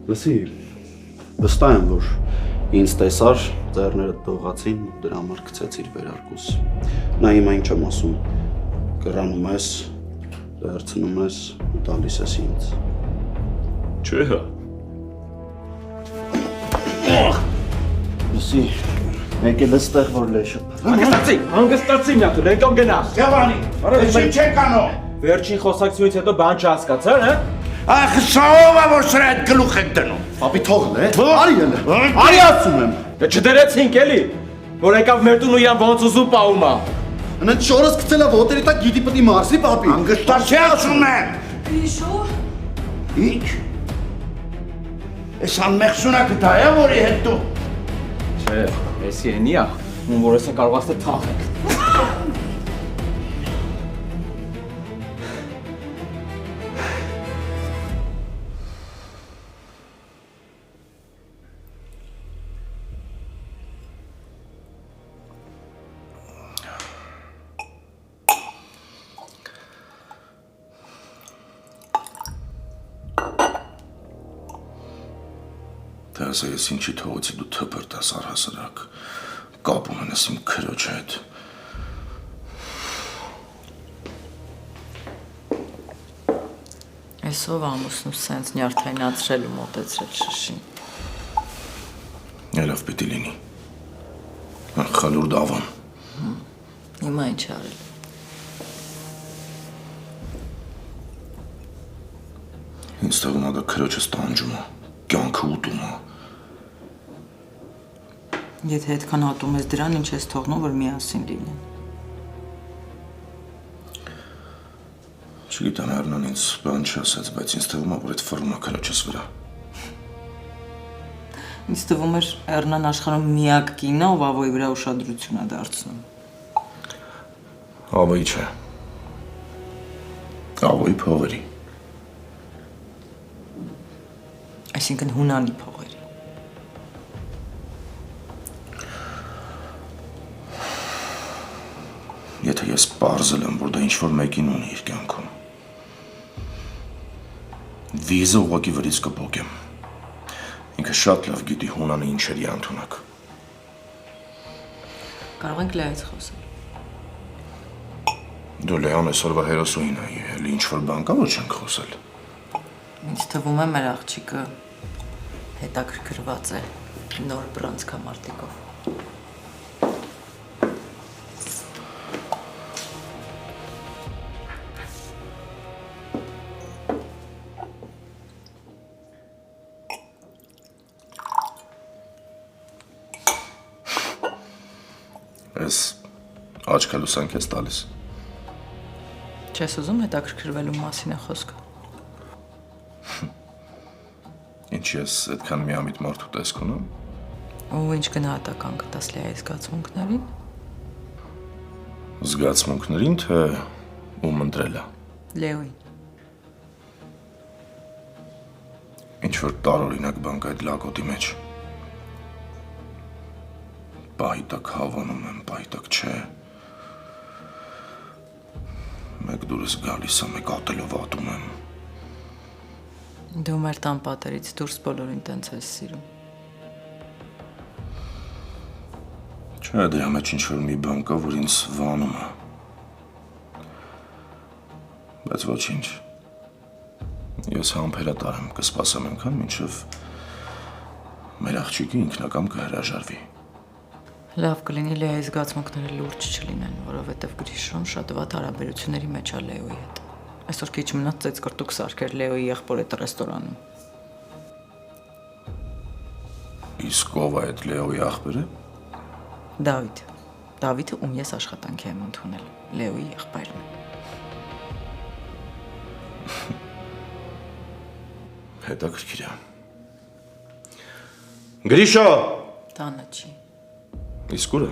Լսի, վստահ եմ, որ ինձ տեսար, ձեռներդ դողացին ու դրա համար գցեցիր վերարկուս։ Նա հիմա ինչ եմ ասում, կռանում ես, վերցնում ես ու տալիս ես ինձ։ Չէ հա։ Լսի, եկել էստեղ, որ լեշը։ Հանգստացի մի հատ, եկամ գնա։ Սևանի, ես ինչ եք անում։ Վերջին խոսակցությունից հետո բան չհասկացար, հա։ Ախ, սա ով է, որ սրա այդ գլուխ եք դնում։ Պապի թողն է, արի ելը, արի ասում եմ։ Չդրեցինք էլի, որ եկավ մեր տուն ու իրան ոնց ուզում պահում է։ Անդ շորս գցել է ոտերի տակ գիտի պտի մարսի, պապի։ Հանգստացի ասում եմ։ Գրիշո։ Ինչ։ Ես անմեղսունակը դա է, որի հետ դու։ Չէ, էսի ենի է, ում որ եսը կարող աստ է թաղեք։ Դասը ես ինչի թողոցի դու թպրտաս առհասարակ, կապ ունենես իմ քրոջ հետ։ Ես ով ամուսնու սենց նյարդայնացրել ու մոտեցրել շշին։ Ելավ պիտի լինի։ Խալուր դավան։ Հիմա ինչ արել։ Ինձ թվում է դա քրոջս տանջում է, կյանքը ուտում է։ Եթե այդքան հատում ես դրան, ինչ ես թողնում, որ միասին լինեն։ Չգիտեմ, Էռնան ինձ բան չասեց, բայց ինձ թվում է, որ այդ ֆռում է քրոջս վրա։ Ինձ թվում էր Էռնան աշխարհում միակ կինն է, ով ավոյի վրա ուշադրություն է դարձնում։ Ավոյի չէ։ Ավոյի փողերի։ Այսինքն հունանի փողերի։ Եթե ես պարզել եմ, որ դա ինչ-որ մեկին ունի իր կյանքում, վիզը ուղղակի վրից կփոկեմ։ Ինքը շատ լավ գիտի հունանը ինչերի անթունակ։ Կարող ենք Լեայից խոսել։ Դու Լեան այսօրվա հերոսուհին է, էլի ինչ-որ բան կա, որ չենք խոսել։ Ինձ թվում է մեր աղջիկը հետաքրքրված է նոր բռանցքամարտիկով։ Ես աչքը լուսանք ես տալիս։ Չես ուզում հետաքրքրվելու մասին է խոսքը։ Ինչ ես այդքան միամիտ մարդու տեսք ունեմ։ Ու ինչ գնահատական կտաս Լեայի զգացմունքներին։ Զգացմունքներին, թե ում ընտրելա։ Լեոյին։ Ինչ-որ տարօրինակ բան կա այդ լակոտի մեջ։ Պահիտակ հավանում եմ, պահիտակ չէ։ Մեկ դուրս գալիս է, մեկ ատելով ատում եմ։ Դու մեր տան պատերից դուրս բոլորին տենց ես սիրում։ Չէ, դրա մեջ ինչ-որ մի բան կա, որ ինձ վանում է։ Բայց ոչինչ։ Ես համբերատար եմ, կսպասեմ այնքան, մինչև մեր աղջիկը ինքնակամ կհրաժարվի։ Լավ կլինի Լեայի զգացմունքները լուրջ չլինեն, որովհետև Գրիշոն շատ վատ հարաբերությունների մեջ է Լեոյի հետ։ Այսօր քիչ մնաց ծեծկրտուկ սարքեր Լեոյի եղբորը ռեստորանում։ Իսկ ով է այդ Լեոյի աղբերը։ Դավիթ։ Դավիթը, ում ես աշխատանքի եմ ընդունել, Լեոյի եղբայրն է։ Հետաքրքիր է։ Գրիշո։ Տանը չի։ Իսկ ուր է։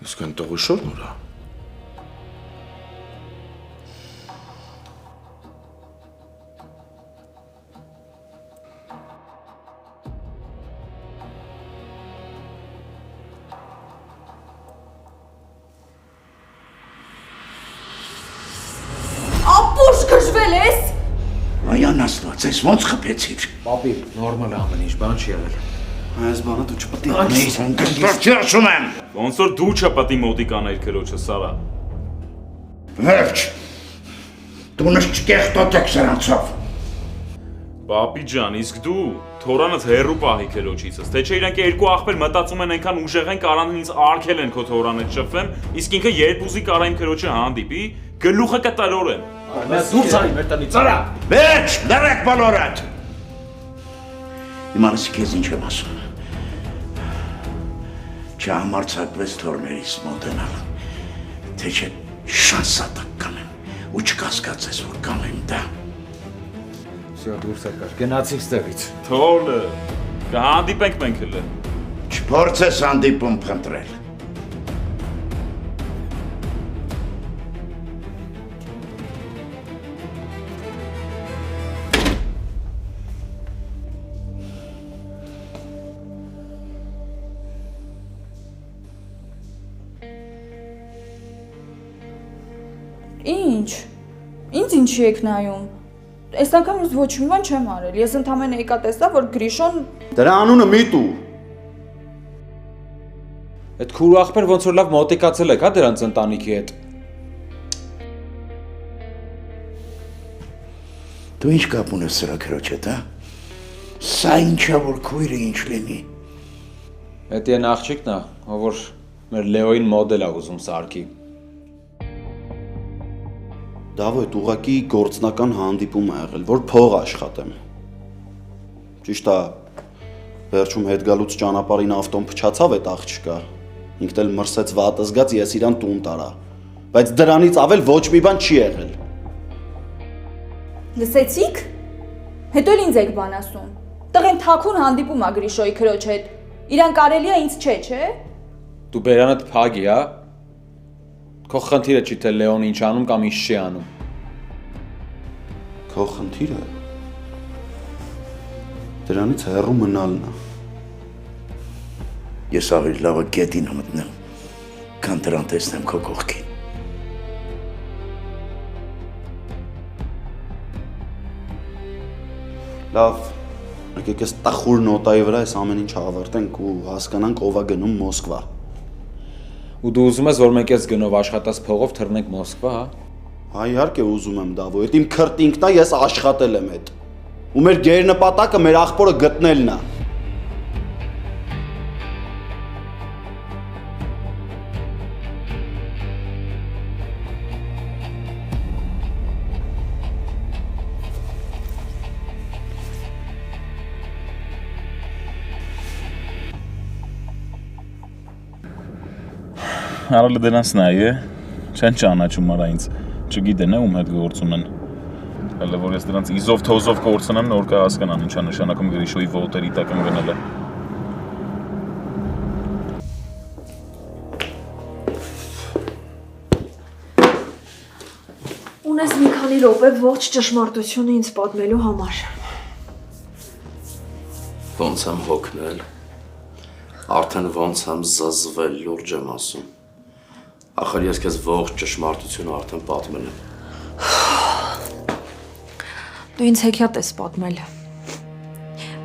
Իսկ այն տողը շորն ուր է։ Աստված, ես ոնց խփեցիր։ Պապի, նորմալ է ամեն ինչ, բան չի եղել։ Այս բանը դու չպետք է անեիր։ Դեռ ասում եմ։ Ոնց որ դու չպետք է մոտիկ անել քրոջը, Սարա։ Վերջ։ Դու չկեղտոտեք սրանցով։ Պապի ջան, իսկ դու թորանդ հերրու պահի քրոջիցս, թե չէ իրանք երկու աղբեր մտածում են այնքան ուժեղ են կարան ինձ արգել են քո թորանից շփվեմ, իսկ ինքը երբ ուզի կարա իմ քրոջը հանդիպի, գլուխը կտրորեմ։ Դուրս արի մեր տնից, Սարա։ Վերջ, լրեք բոլորդ։ Իմանս քեզ ինչ եմ ասում։ Չհամարձակվես թորներից մոտենալ, թե չէ շանսատակ կանեմ ու չկասկածես, որ կանեմ դա։ Всё, դուրս եկար, գնացինք ստեղից։ Թոլը, կհանդիպենք մենք հլը։ Չփորձես հանդիպում փնտրել։ Ինչ? Ինձ ինչի եք նայում։ Այս անգամ ինձ ոչ մի բան չեմ արել։ Ես ընդամենը եկա տեսա, որ Գրիշոն Դրա անունը Միտու։ Այդ քուրու աղբեր ոնց որ լավ մոտիկացել եք, հա դրանց ընտանիքի հետ։ Դու ինչ կապ ունես սրա քրոջ հետ, հա? Սա ինչա որ քույրը ինչ լինի։ Էդ են աղջիկն է, ով որ մեր Լեոին մոդել է ուզում սարքի։ Դավոյթ ուղակի գործնական հանդիպում է եղել, որ փող աշխատեմ։ Ճիշտ է, վերջում հետ գալուց ճանապարհին ավտոն փչացավ այդ աղջկա։ Ինքն էլ մրսեց վատը զգաց, ես իրան տուն տարա։ Բայց դրանից ավել ոչ մի բան չի եղել։ լսեցիք։ Հետո էլ ինձ եք բան ասում։ Տղեն թաքուն հանդիպում ա Գրիշոյի քրոջ հետ։ Իրան կարելի է ինձ չէ։ Դու բերանդ փագի, հա։ Քո խնդիրը չի թե Լեոն ինչ անում կամ ինչ չի անում։ Քո խնդիրը դրանից հեռու մնալն է։ Ես ավելի լավը գետին մտնեմ, քան դրան տեսնեմ քո կողքին։ Լավ, եկեք այս տխուր նոտայի վրա այս ամեն ինչ ավարտենք ու հասկանանք ով է գնում Մոսկվա։ Ու դու ուզում ես որ մենք այս գնով աշխատած փողով թռնենք Մոսկվա, հա։ Հա իհարկե ուզում եմ Դավոյթ, իմ քրտինքն է, ես աշխատել եմ այդ։ Ու մեր գերնպատակը մեր աղբորը գտնելն է։ Արալը դրանց նայ է, չեն ճանաչում արա ինձ, չգիտեն ում հետ գործ ունեն։ Հələ որ ես դրանց իզով թոզով կորցնեմ, նոր կհասկանան ինչա նշանակում Գրիշոյի ոտերի տակ ընկնելը։ Ունես մի քանի րոպե ողջ ճշմարտությունը ինձ պատմելու համար։ Ոնց եմ հոգնել, արդեն ոնց եմ զզվել, լուրջ եմ ասում։ Ախր ես քեզ ողջ ճշմարտությունը արդեն պատմել եմ։ Դու ինձ հեքիաթ ես պատմել,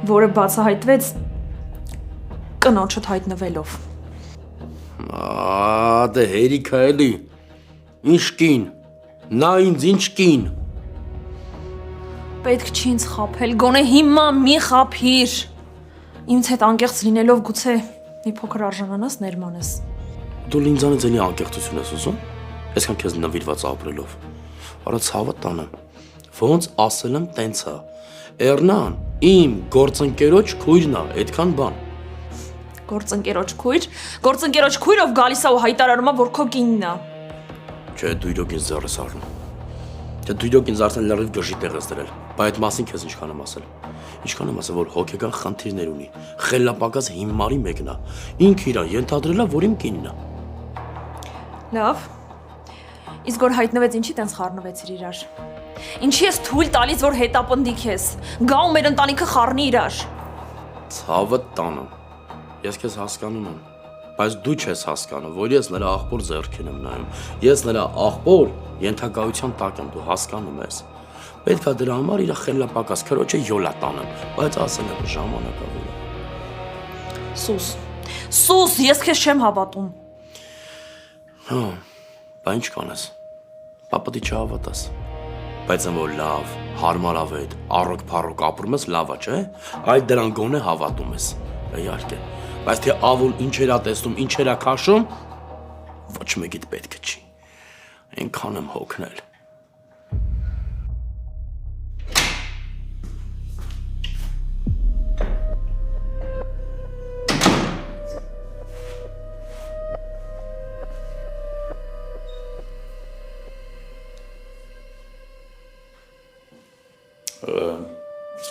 որը բացահայտվեց կնոջդ հայտնվելով։ Դե հերիքա էլի, ինչ կին, նա ինձ ինչ կին։ Պետք չի ինձ խաբել, գոնե հիմա մի խաբիր։ Ինձ հետ անկեղծ լինելով գուցե մի փոքր արժանանաս ներմանես։ Դու ինձանից էլի անկեղծություն ես ուզում, այսքան քեզ նվիրված ապրելով։ Արա ցավը տանը, ոնց ասել եմ տենց է, Էռնան, իմ գործընկերոջ քույրն է, այդքան բան։ Գործընկերոջ քույրով գալիս է ու հայտարարում է, որ քո կինն է։ Չէ, դու իրոք ինձ ձեռ ես առնում։ Դու իրոք ինձ արդեն լրիվ գժի տեղ ես դրել, բայց այդ մասին քեզ ինչքան եմ ասել։ Ինչքան եմ ասել, որ հոգեկան խնդիրներ ունի, խելապակած հիմարի մեկն է, ինքը իրան ենթադրել է, որ իմ կինն է։ Լավ, իսկ որ հայտնվեց ինչի տենց խառնվեցիր իրար։ Ինչի ես թույլ տալիս, որ հետապնդիկ ես, գա ու մեր ընտանիքը խառնի իրար։ Ցավը տանը, ես քեզ հասկանում եմ, բայց դու չես հասկանում, որ ես նրա աղբոր ձեռքին եմ նայում, ես նրա աղբոր ենթակայության տակ եմ, դու հասկանում ես, Պետք է դրա համար իր խելապակած քրոջը յոլա տանեմ, բայց ասել եմ ժամանակը վրա։ Սուս, ես քեզ չեմ հավատում։ Հա, բա ինչ կանես։ Պապատի չհավատաս։ Բայց որ լավ, հարմարավետ, առոք-փառոք ապրում ես, լավա չէ։ Այդ դրան գոնե հավատում ես։ Իհարկե։ Բայց թե ավոլ ինչեր ա տեսնում, ինչեր ա քաշում, ոչ մեկիդ պետք չի։ Այնքան եմ հոգնել։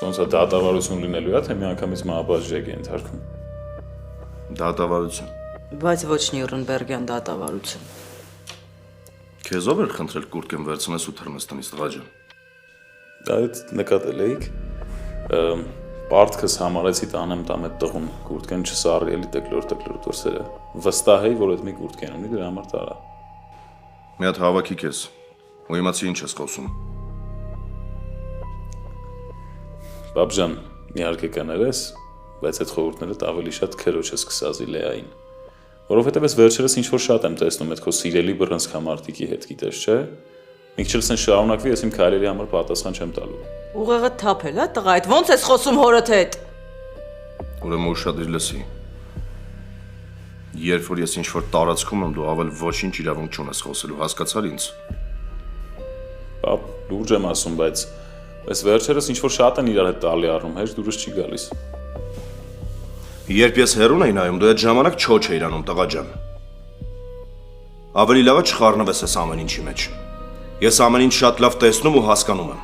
Ոնց է դատավարություն լինելու է, թե միանգամից մահապատժ եք ենթարկում։ Դատավարություն։ Բայց ոչ Նյուրնբերգյան դատավարություն։ Քեզ ով էր խնդրել կուրտկեն վերցնես ու թռնես տնից տղա ջան։ Այդ նկատել էիք։ Պարտքս համարեցի տանեմ տամ այդ տղուն, կուրտկեն չսարի էլի տեկլոր դուրսերը։ Վստահ էի, որ այդ մի կուրտկեն ունի, դրա համար տարա։ Մի հատ հավաքի քեզ։ Ու իմացի ինչ ես խոսում։ Բաբջան, իհարկե կներես, բայց այդ խորհուրդները ավելի շատ քրոջ ես սկսազի Լեային։ Որովհետև ես վերջերս ինչ-որ շատ եմ տեսնում այդ քո սիրելի բռնցքամարտիկի հետ, գիտես, չէ։ Մի քիչ էլ շարունակվի, ես իմ քայլերի համար պատասխան չեմ տալու։ Ուղեղը թափել է, տղա, այդ ո՞նց ես խոսում հորդ հետ։ Ուրեմն ուշադիր լսի։ Երբ որ ես ինչ-որ տարածքում եմ, դու ավել ոչինչ իրավունք չունես խոսելու, հասկացար ինձ։ Պապ, լուրջ եմ ասում, բայց այս վերջերս ինչ-որ շատ են իրար հետ տալի առնում, հեչ դուրս չի գալիս։ Երբ ես հեռուն էի նայում, դու այդ ժամանակ չոչ էիր անում, տղա ջան։ Ավելի լավ է չխառնվես այս ամեն ինչի մեջ։ Ես ամեն ինչ շատ լավ տեսնում ու հասկանում եմ։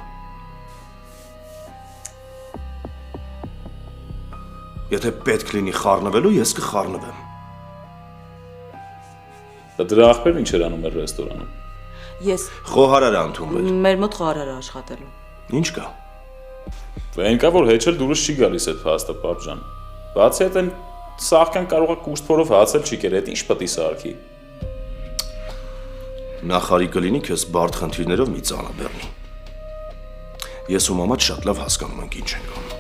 Եթե պետք լինի խառնվելու, ես կխառնվեմ։ Դրա աղբերն ինչ էր անում մեր ռեստորանում։ Ես Խոհարար է ընդունվել։ մեր մոտ խոհարար է աշխատելու։ Ինչ կա։ Այն կա, որ հեչ էլ դուրս չի գալիս այդ փաստը, պապջան։ Բացի այդ այն սաղկան կարող է կուշտ փորով հացել չի կեր, այդ ինչ պետք է սարքի։ Նախարի կլինի քեզ բարդ խնդիրներով մի ծանրաբեռնի։ Ես ու մամադ շատ լավ հասկանում ենք ինչ ենք անում։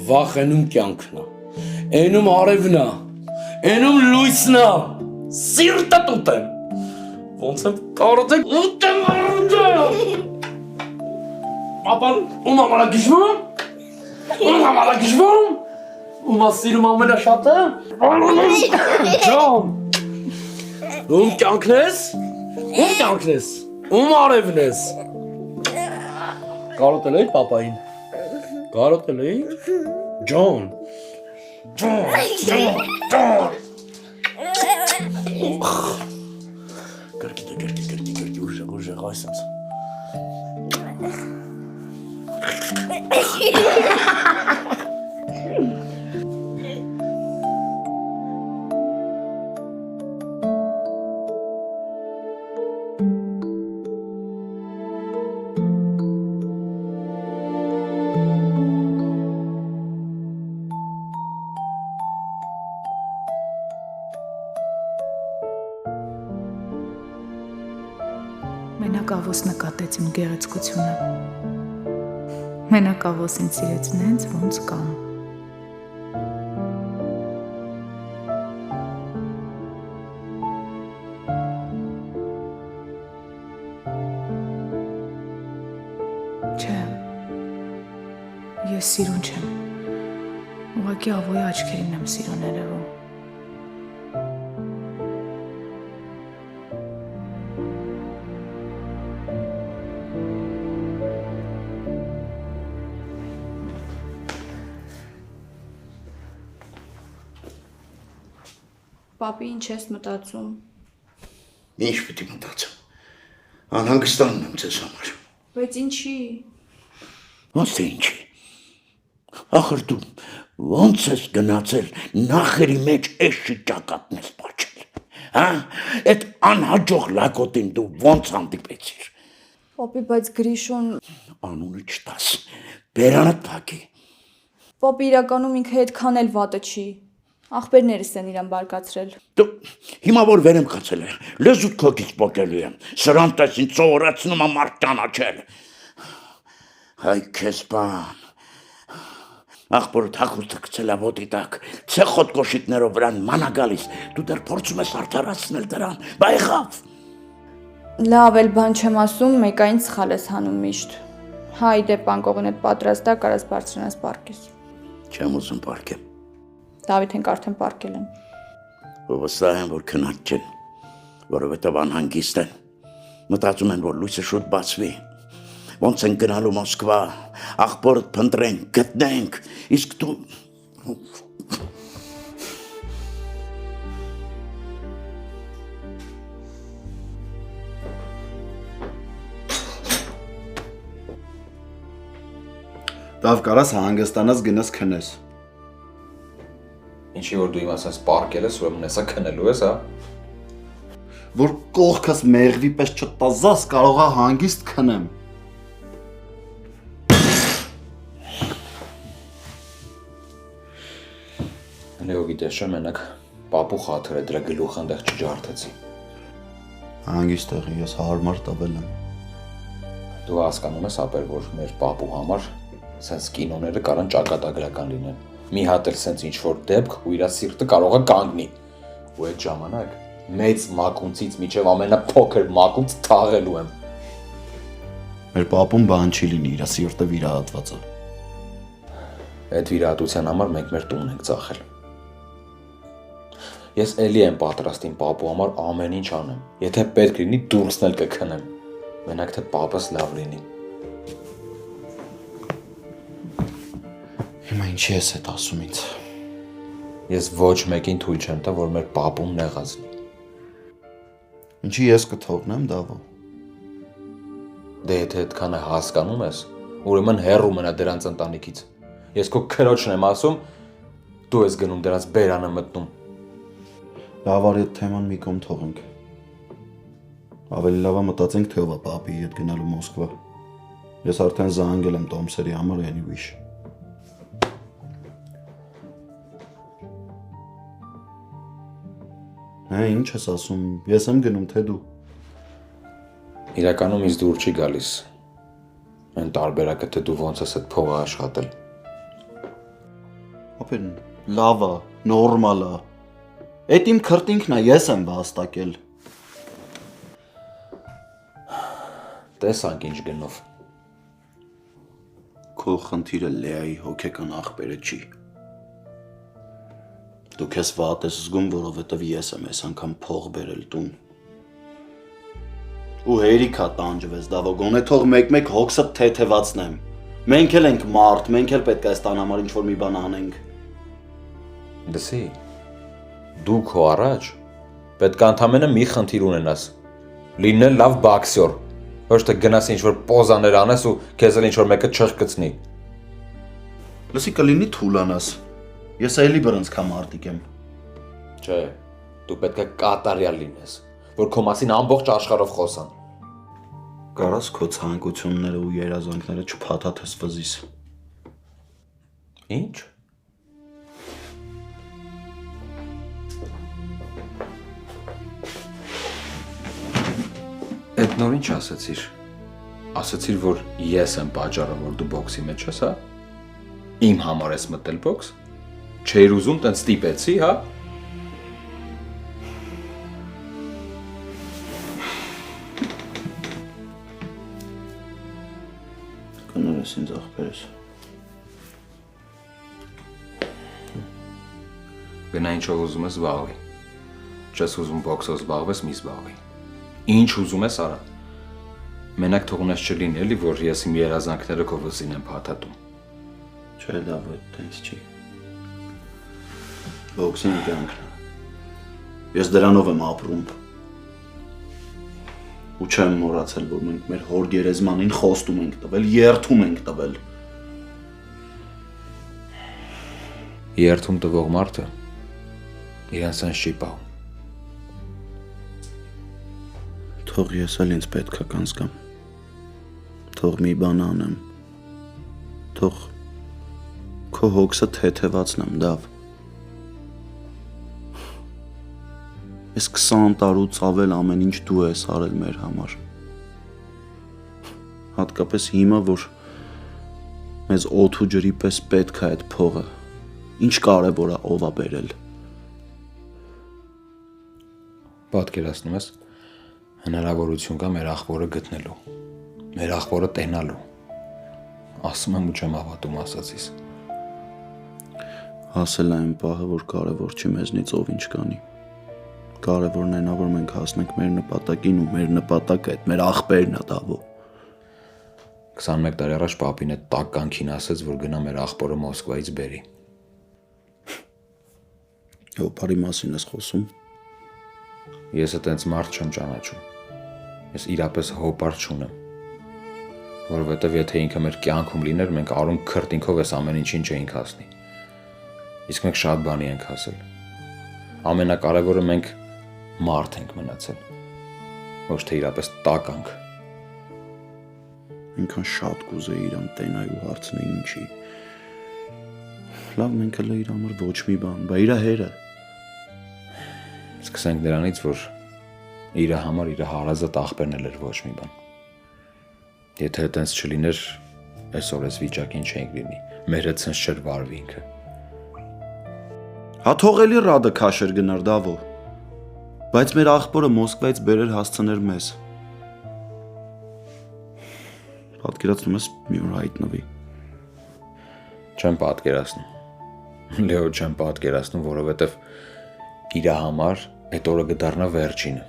Վախ էնում կյանքն է, էնում արևն է, էնում լույսն է, սիրտը տուտեմ, ոնց եմ կարոտեք ուտեմ արուտեմ, ապան ում ամարագիշվում, ում ասիրում ամենաշատը, ջան, ում կյանքն ես, ում արևն ես, կարոտել էիր պապային, կարոտել էիր, Ջոն, Գրկի, ուժեղ, այս ոնց։ Մենակ ավոս նկատեց իմ գեղեցկությունը։ Մենակ ավոս ինձ սիրեց նենց ոնց կամ։ Չէ, ես սիրուն չեմ։ Ուղղակի ավոյի աչքերին եմ սիրուն երևում։ Պապի, ինչ ես մտածում։ Ինչ պիտի մտածեմ։ Անհանգստանում եմ ձեզ համար։ Բայց ինչի։ Ոնց թե ինչի։ Ախր դու Ոնց ես գնացել նախերի մեջ էս շիճակատն ես պաչել, հա? Այդ անհաջող լակոտին դու ոնց հանդիպեցիր։ Պապի, բայց Գրիշոն, Անունը չտաս, բերանդ փակի։ պապի իրականում ինքը այդքան էլ վատը չի։ Ախպերներս են իրան բարկացրել։ Դու հիմա որ վերեմ խցել է, լեզուտ քոքից պոկելու եմ, սրան տեսին ծորացնում եմ մարդ ճանաչել։ Հայ քեզ բան։ Ախպորը թախուստը գցել է ոտի տակ, ցեխոտ կոշիկներով վրան մանա գալիս, դու դեռ փորձում ես արդարացնել դրան, բա եղավ։ Լավ էլ բան չեմ ասում, մեկային սխալ ես հանում միշտ։ Հայ դեպ անկողին պատրաստ է, կարաս բարձրանաս պարկես։ Չեմ ուզում պարկեմ։ Դավիթենք արդեն պարկել են։ Վստահ եմ, որ քնած չեն, որովհետև անհանգիստ են։ Մտածում են, որ լույսը շուտ բացվի։ Ոնց են գնալու Մոսկվա, ախպորդ փնտրենք, գտնենք, իսկ դու… Դավ կարաս հանգստանաս գնաս քնես։ Ինչի որ դու իմ ասած պարկել ես, ուրեմն հեսա քնելու ես, հա։ Որ կողքս մեղվի պես չտազաս, կարող է հանգիստ քնեմ։ Լեո գիտես չէ, մենակ պապու խաթրը դրա գլուխը այնտեղ չջարդեցի։ Հանգիստ եղի, ես հարմար տվել եմ։ Դու հասկանում ես ապեր, որ մեր պապու համար սենց կինոները կարան ճակատագրական լինեն։ Մի հատ էլ սենց ինչ-որ դեպք ու իրա սիրտը կարող է կանգնի։ Ու այդ ժամանակ մեծ մակունցից միջև ամենափոքր մակունց թաղելու եմ։ Մեր պապուն բան չի լինի, իրա սիրտը վիրահատված է։ Այդ վիրահատության համար մենք մեր տունն ենք ծախել։ Ես էլի եմ պատրաստ իմ պապու համար ամեն ինչ անեմ։ Եթե պետք լինի դուրսն էլ կքնեմ։ Մենակ թե պապս լավ լինի։ Հիմա ինչի ես այդ ասում ինձ։ Ես ոչ մեկին թույլ չեմ տա, որ մեր պապուն նեղացնի։ Ինչի ես կթողնեմ, Դավո։ Դե եթե այդքան է հասկանում ես, ուրեմն հեռու մնա դրանց ընտանիքից։ Ես քո քրոջն եմ ասում, դու ես գնում դրանց բերանը մտնում։ Լավ արի այդ թեման մի կողմ թողենք։ Ավելի լավ է մտածենք թե ով է պապի հետ գնալու Մոսկվա։ Ես արդեն զանգել եմ Տոմսերի համար any wish։ Հա, ինչ ես ասում, ես եմ գնում, թե դու։ Իրականում ինձ դուր չի գալիս։ Այն տարբերակը թե դու ոնց ես այդ փողը աշխատել։ Ապեն լավ է, նորմալ է։ Այդ իմ քրտինքն է, ես եմ վաստակել։ Տեսանք ինչ գնով։ Քո խնդիրը Լեայի հոգեկան ախպերը չի։ Դու քեզ վատ ես զգում, որովհետև ես եմ այս անգամ փող բերել տուն։ Ու հերիքա տանջվես, Դավո, գոնե թող մեկ-մեկ հոգսդ թեթևացնեմ։ Մենք էլ ենք մարդ, մենք էլ պետք է այս տան համար ինչ-որ մի բան անենք։ Դսի, դու քո առաջ պետք է ընդամենը մի խնդիր ունենաս։ Լինել լավ բոքսեր, ոչ թե գնաս ինչ-որ պոզաներ անես ու քեզ էլ ինչ-որ մեկը չխկցնի։ Լսի կլինի թուլանաս։ Ես այլի բռնցքա մարտիկ եմ։ Չէ, դու պետք է կատարյալ լինես, որ քո մասին ամբողջ աշխարհով խոսան։ Կարաս քո ցանկությունները ու երազանքները չփաթաթես վզիս։ Ինչ։ Այդ նոր ինչ ասացիր։ Ասացիր, որ ես եմ պատճառը, որ դու բոքսի մեջ ես, հա։ Իմ համար ես մտել բոքս։ Չէիր ուզում տենց ստիպեցի, հա։ Կներես ինձ ախպերս։ Գնա ինչով ուզում ես զբաղվի։ Չես ուզում բոքսով զբաղվես, մի զբաղվի։ Ինչ ուզում ես արա։ Մենակ թողնես չլինի էլի, որ ես իմ երազանքները քո վզին եմ փաթաթում։ Չէ, լավ է, տենց չի։ Բոքսին կյանքն է։ Ես դրանով եմ ապրում։ Ու չեմ մոռացել, որ մենք մեր հոր գերեզմանին խոստում ենք տվել, երդում ենք տվել։ երթում տվող մարդը իրեն սենց չի պահում։ Թող ես էլ ինձ պետք է կանցկամ։ Թող մի բան անեմ։ Թող քո հոգսը թեթևացնեմ, Դավ։ Ես 20 տարուց ավել ամեն ինչ դու ես արել մեր համար։ Հատկապես հիմա, որ մեզ օդ ու ջրի պես պետք է այդ փողը։ Ինչ կարևոր է ով է բերել։ Պատկերացնում ես, հնարավորություն կա մեր աղբորը գտնելու, մեր աղբորը տենալու։ Ասում եմ ու չեմ հավատում ասածիս։ Հասել այն պահը, որ կարևոր չի մեզնից ով ինչ կանի։ Կարևորն այն է, որ մենք հասնենք մեր նպատակին ու մեր նպատակը այդ մեր աղբերն է Դավո։ 21 տարի առաջ պապին այդ տակ կանքին ասեց, որ գնա մեր աղբորը Մոսկվայից բերի։ Հոպարի մասին ես խոսում։ Ես այտենց մարդ չեմ ճանաչում։ Ես իրապես հոպար չունեմ։ Որովհետև եթե ինքը մեր կյանքում լիներ, մենք արուն քրտինքով այս ամեն ինչին չէինք հասնի։ Իսկ մենք շատ բանի ենք հասել։ Ամենակարևորը մենք մարդ ենք մնացել։ Ոչ թե իրապես տականք։ Ինքան շատ կուզեի իրան տենայի ու հարցնեի ինչի։ Լավ, մենք էլ իր համար ոչ մի բան, բա իրա հերը։ Սկսենք նրանից, որ իր համար իր հարազատ աղբերն էլ էր ոչ մի բան։ Եթե այտենց չլիներ, այսօր այս վիճակին չէինք լինի։ Մեր հետ սենց չէր վարվի ինքը։ Հա թողելի ռադը քաշեր գնար Դավո։ Բայց մեր աղբորը Մոսկվայից բերեր հասցներ մեզ։ Պատկերացնում ես մի օր հայտնվի։ Չեմ պատկերացնում։ Լեո չեմ պատկերացնում, որովհետև իր համար այդ օրը կդառնա վերջինը։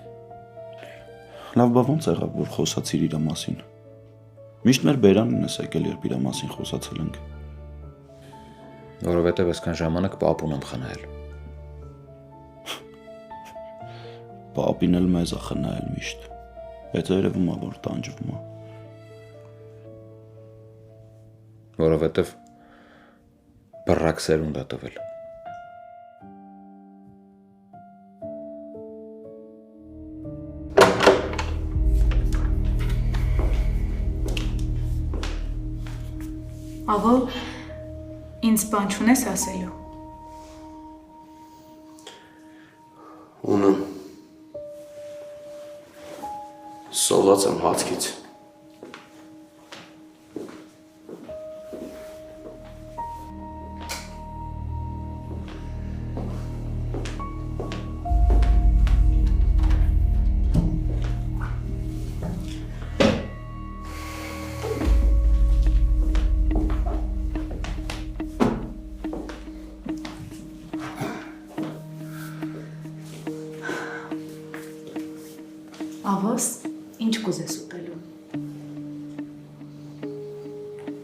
Լավ, բա ոնց եղավ, որ խոսացիր իր մասին։ Միշտ մեր բերանին ես եկել, երբ իր մասին խոսացել ենք։ Որովհետև այսքան ժամանակ պապուն եմ խնայել։ Պապին էլ մեզ է խնայել միշտ։ Բայց երևում է, որ տանջվում է։ Որովհետև բռակ սերունդ է տվել։ Ավո, ինձ բան չունես ասելու։ Ունեմ։ Սոված եմ հացքից։ Ավոս, ինչ կուզես ուտելու։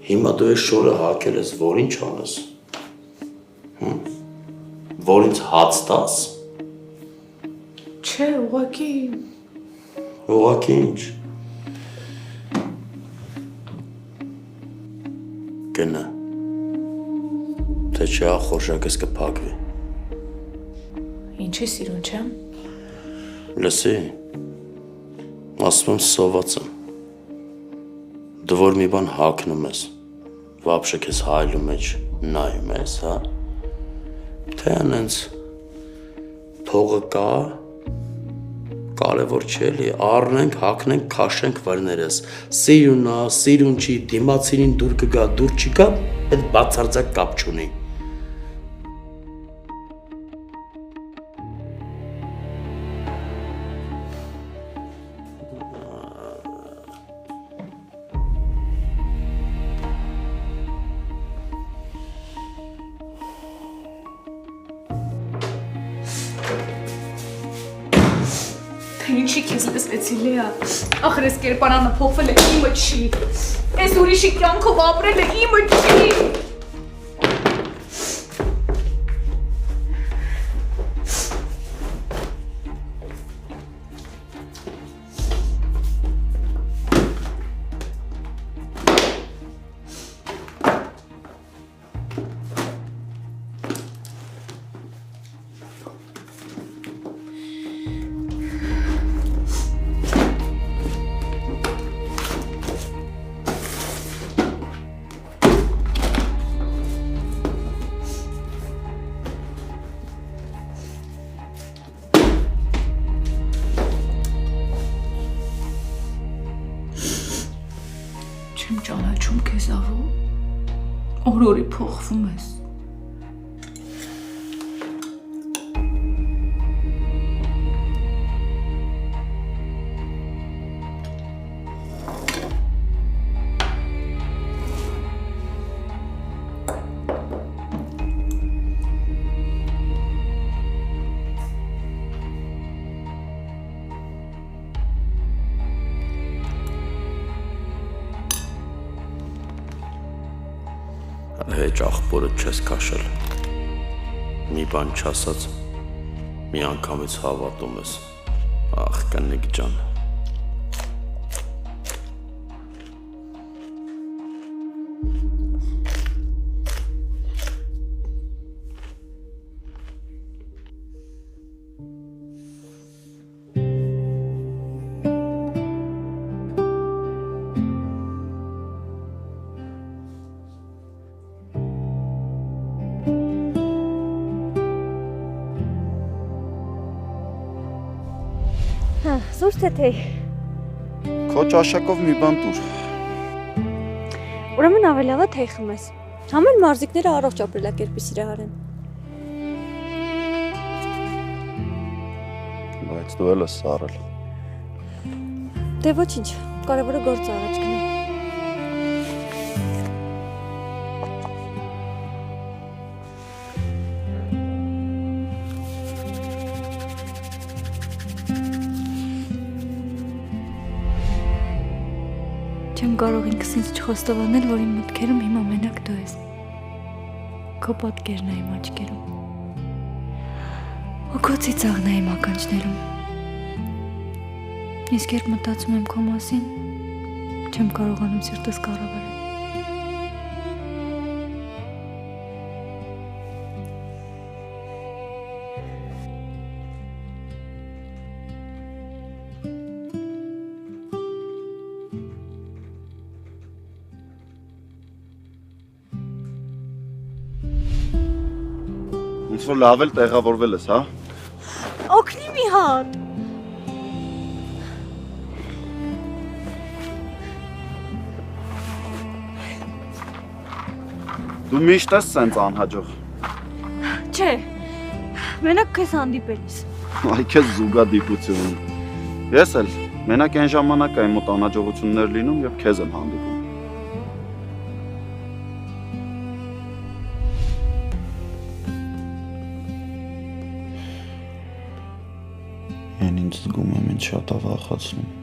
Հիմա դու ես շորը հակել ես, որ ինչ անես։ Որ ինձ հաց տաս։ Չէ, ուղղակի Ուղղակի ինչ։ Գնա։ Թե չէ ախորժակս կփակվի։ ինչի սիրուն չեմ։ Լսի։ Ասում եմ սոված եմ։ Դու որ մի բան հակնում ես, վաբշե քեզ հայլու մեջ նայում ես, հա։ Թե անենց փողը կա, կարևոր չէ էլի, առնենք, հակնենք, քաշենք վրներես։ Սիրունա, սիրուն չի, դիմացինին դուր կգա, դուր չի գա, այդ բացարձակ կապ չունի։ Ինչի քեզ լսվեցի Լեա, ախր այս կերպարանը փոխվել է, իմը չի, այս ուրիշի կյանքով ապրել է, իմը չի։ Չեմ ճանաչում քեզ աղու։ Օր-օրի փոխվում ես։ Հեչ աղբորը չես քաշել։ Մի բան չասած, մի անգամից հավատում ես։ Ախ, կնիկ ջան։ Զուր թեթեյ։ Քո ճաշակով մի բան տուր։ Ուրեմն ավելի լավ է թեյ խմես։ Համել մարզիկները առողջ ապրելակերպի սիրահար են։ Բայց դու էլ ես սառել։ Դե ոչինչ, կարևորը գործը առաջ գնա։ Չեմ կարող ինքս ինձ չխոստովանել, որ իմ մտքերում հիմա մենակ դու ես։ Քո պատկերն է իմ աչքերում։ Ու քո ծիծաղն է իմ ականջներում։ Իսկ երբ մտածում եմ քո մասին, չեմ կարողանում սիրտս կառավարել։ Ոնց որ լավ էլ տեղավորվել ես, հա։ Օգնի մի հատ։ Դու միշտ ես սենց անհաջող։ Չէ, մենակ քեզ հանդիպելիս։ Այ քեզ զուգադիպություն։ Ես էլ մենակ այն ժամանակ այն մոտ անհաջողություններ լինում, երբ քեզ եմ հանդիպում։ Են ինձ զգում եմ ինձ շատ ավախացնում։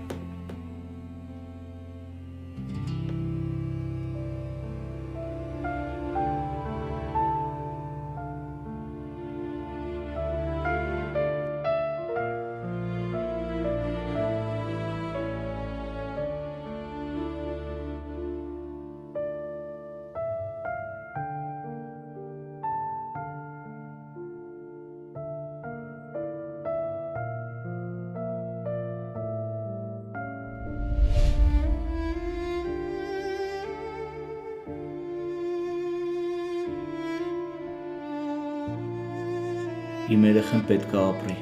Իմ երեխեն պետք է ապրի,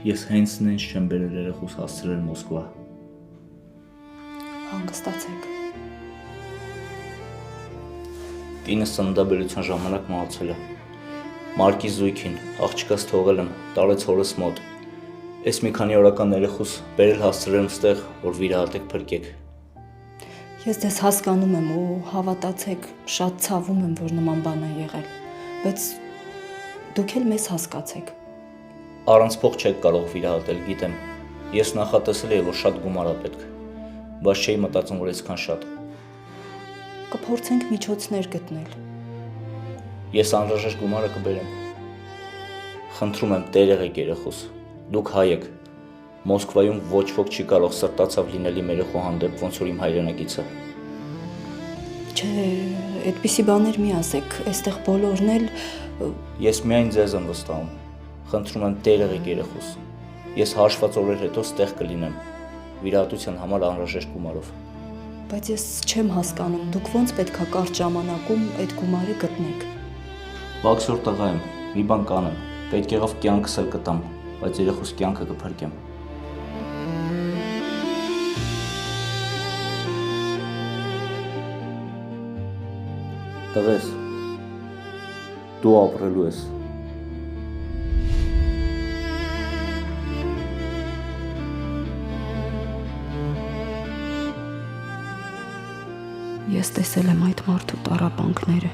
ես հենց նենց չեմ բերել երեխուս հասցրել Մոսկվա։ Հանգստացեք։ Տինս ծննդաբերության ժամանակ մահացել է։ Մարկի զույգին, աղջկաս թողել եմ, տարեց հորս մոտ։ Ես մի քանի օրական երեխուս բերել հասցրել եմ ստեղ, որ վիրահատեք փրկեք։ Ես դες հասկանում եմ ու հավատացեք, շատ ցավում եմ, որ նման բան է եղել, բայց դուք էլ մեզ հասկացեք։ Առանց փող չեք կարող վիրահատել, գիտեմ։ Ես նախատեսել եմ, որ շատ գումար է պետք, բայց չէի մտածում, որ այսքան շատ։ Կփորձենք միջոցներ գտնել։ Ես անհրաժեշտ գումարը կբերեմ։ Խնդրում եմ, տեր եղեք երեխուս։ Դուք հայ եք։ Մոսկվայում ոչ ոք չի կարող սրտացավ լինել իմ երեխու հանդեպ, ոնց որ իմ հայրենակիցը։ Չէ, այդպիսի բաներ մի ասեք, այստեղ բոլորն էլ Ես միայն ձեզ եմ վստահում։ Խնդրում եմ, տեր եղեք երեխուս։ Ես հաշված օրեր հետո ստեղ կլինեմ, վիրահատության համար անհրաժեշտ գումարով։ Բայց ես չեմ հասկանում, դուք ոնց պետք է կարճ ժամանակում այդ գումարը գտնեք։ Վաքսոր տղա եմ, մի բան կանեմ, պետք եղավ կյանքս էլ կտամ, բայց երեխուս կյանքը կփրկեմ։ Տղես, դու ապրելու ես։ Ես տեսել եմ այդ մարդու տառապանքները։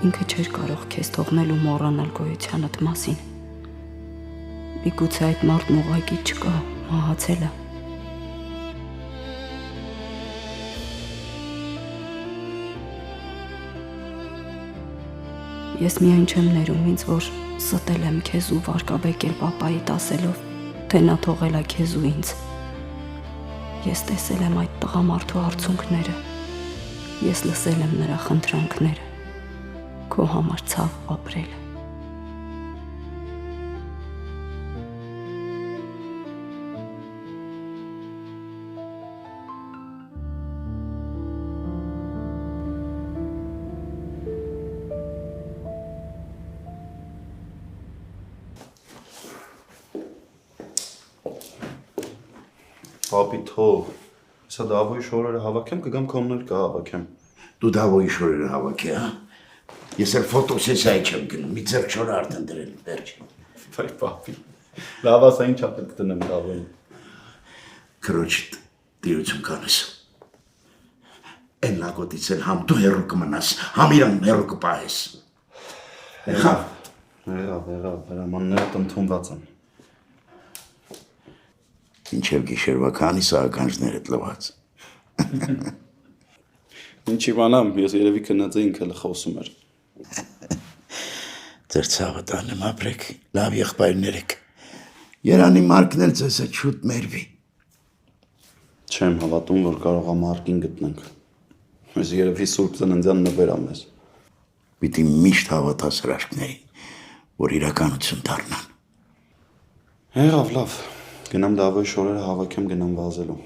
Ինքը չէր կարող քեզ թողնել ու մոռանալ գոյությանդ մասին։ Միգուցե այդ մարդն ուղղակի չկա, մահացել է։ Ես միայն չեմ ներում ինձ, որ ստել եմ քեզ ու վարկաբեկել պապայիդ ասելով, թե նա թողել է քեզ ու ինձ։ Ես տեսել եմ այդ տղամարդու արցունքները։ Ես լսել եմ նրա խնդրանքները, քո համար ցավ ապրել։ Պապի թող, սա դավոյի շորերը հավաքեմ, կգամ կոմներ կհավաքեմ։ Դու դավոյի շորերը հավաքի, հա։ Ես էլ ֆոտոսեսիայի չեմ գնում, մի ձեռք շորը արդեն դրել վերջ։ Վայ պապի, լավ ասա ինչ ապետ կտնեմ դավոյին։ Քրոջիդ դիրություն կանես։ Են լագոտից էլ համ դու հեռու կմնաս, համ իրան հեռու կպահես։ Եղավ, հրամանները տնթունված են։ Ինչև գիշերվա քանի սաղականջներդ լված։ Ինչ իմանամ, ես երևի քնած ինքը լխոսում էր։ Ձեր ցավը տանեմ ապրեք, լավ եղբայրներ եք։ Երանի Մարկն էլ ձեզ հետ շուտ մերվի։ Չեմ հավատում, որ կարող է Մարկին գտնենք։ Ես երևի Սուրբ Ծննդյան նվեր ամես։ Պիտի միշտ հավատաս հրաշքներին, որ իրականություն դառնան։ Եղավ, լավ։ Գնամ դավոյի շորերը հավաքեմ, գնամ վազելու։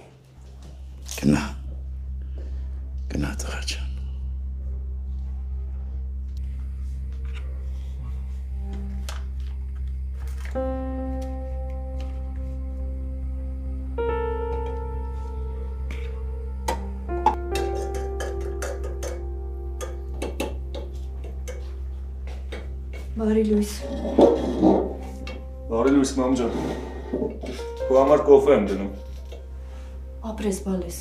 Գնա տղա ջան։ Բարի լույս։ Բարի լույս, մամ ջան։ Քո համար կոֆե եմ դնում։ Ապրես բալես։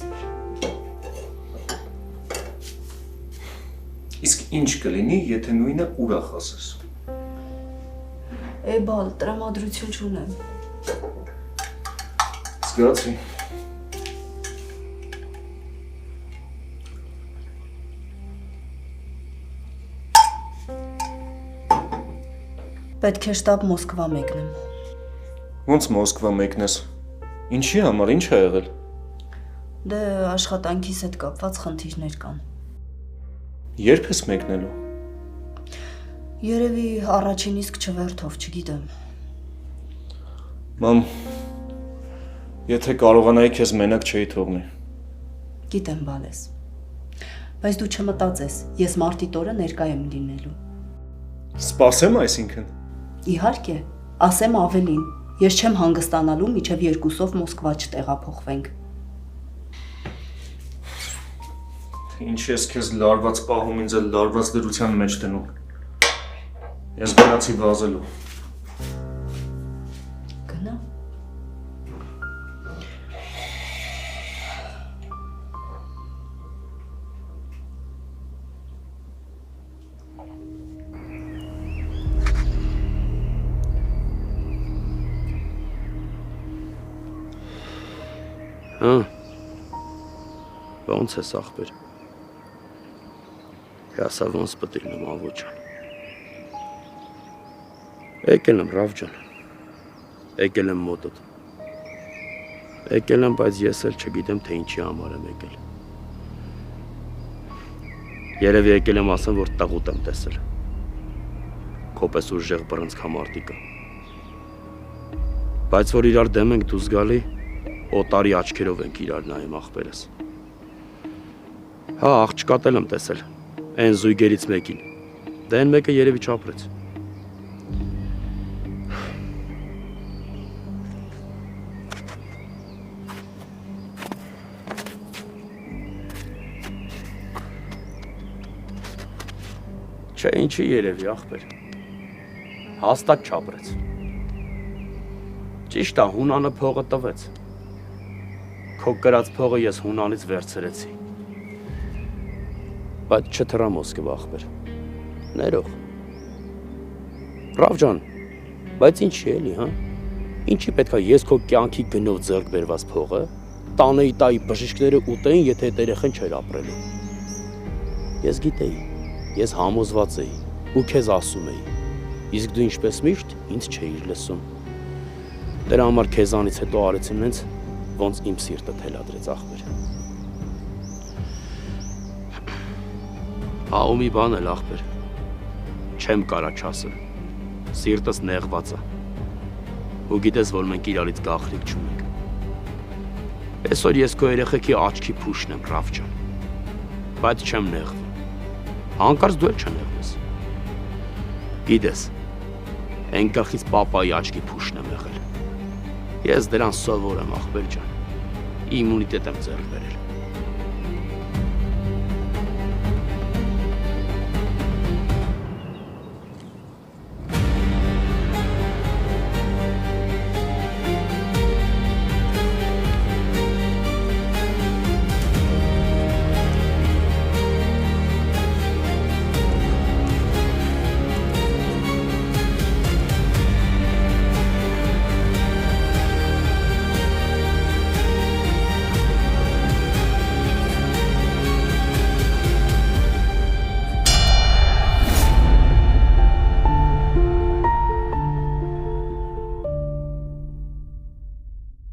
Իսկ ինչ կլինի, եթե նույնը ուրախ ասես։ Բալ, տրամադրություն չունեմ։ Զգացի։ Պետք է շտապ Մոսկվա մեկնեմ։ Ոնց Մոսկվա մեկնես։ Ինչի համար, ինչ ա եղել։ Դե աշխատանքիս հետ կապված խնդիրներ կան։ Երբ ես մեկնելու։ Երևի առաջին իսկ չվերթով, չգիտեմ։ Մամ, եթե կարողանայի քեզ մենակ չէի թողնի։ Գիտեմ, բալես։ Բայց դու չմտածես, ես մարտի տորը ներկա եմ լինելու։ Սպասեմ այսինքն։ Իհարկե, ասեմ ավելին, ես չեմ հանգստանալու, մինչև երկուսով Մոսկվա չտեղափոխվենք։ Ինչ ես քեզ լարված պահում, ինձ էլ լարված դրության մեջ դնում։ Ես գնացի վազելու։ Գնա։ Ոնց ես ախպեր։ Հասա ոնց պտիլնում ավոջան։ Եկել եմ Ռավ ջան։ Եկել եմ մոտդ։ Եկել եմ, բայց ես էլ չգիտեմ, թե ինչի համար եմ եկել։ Երևի եկել եմ ասեմ, որ տաղուտ եմ տեսել։ Քո պես ուժեղ բռնցքամարտիկը։ Բայց որ իրար դեմ ենք դու զգալի, օտարի աչքերով ենք իրար նայում ախպերս։ Հա, աղջկատել եմ տեսել, այն զույգերից մեկին, դե այն մեկը երևի չապրեց։ Չէ, ինչի երևի ախպեր։ Հաստատ չապրեց։ Ճիշտ է, Հունանը փողը տվեց։ Քո կրած փողը ես Հունանից վերցրեցի։ Բայց չթռամ ոսկե ախպեր։ Ներող։ Ռավ ջան, բայց ինչի էլի, հա? Ինչի պետքա ես քո կյանքի գնով ձեռք բերված փողը տանեի տայի բժիշկները ուտեին, եթե այդ երեխան չէր ապրելու։ Ես գիտեի, ես համոզված էի ու քեզ ասում էի, իսկ դու ինչպես միշտ ինձ չէիր լսում։ Դրա համար քեզանից հետո արեցի նենց, ոնց իմ սիրտը թելադրեց ախպեր։ Հա ու մի բան էլ ախպեր, չեմ կարա չասել, սիրտս նեղված է։ Ու գիտես, որ մենք իրարից գաղտնիք չունենք։ Այսօր ես քո երեխեքի աչքի փուշն եմ, Ռավ ջան, բայց չեմ նեղվում։ Հանկարծ դու էլ չնեղվես։ Գիտես, այն գլխից պապայի աչքի փուշն եմ եղել։ Ես դրան սովոր եմ, ախպեր ջան, իմունիտետ եմ ձեռք բերել։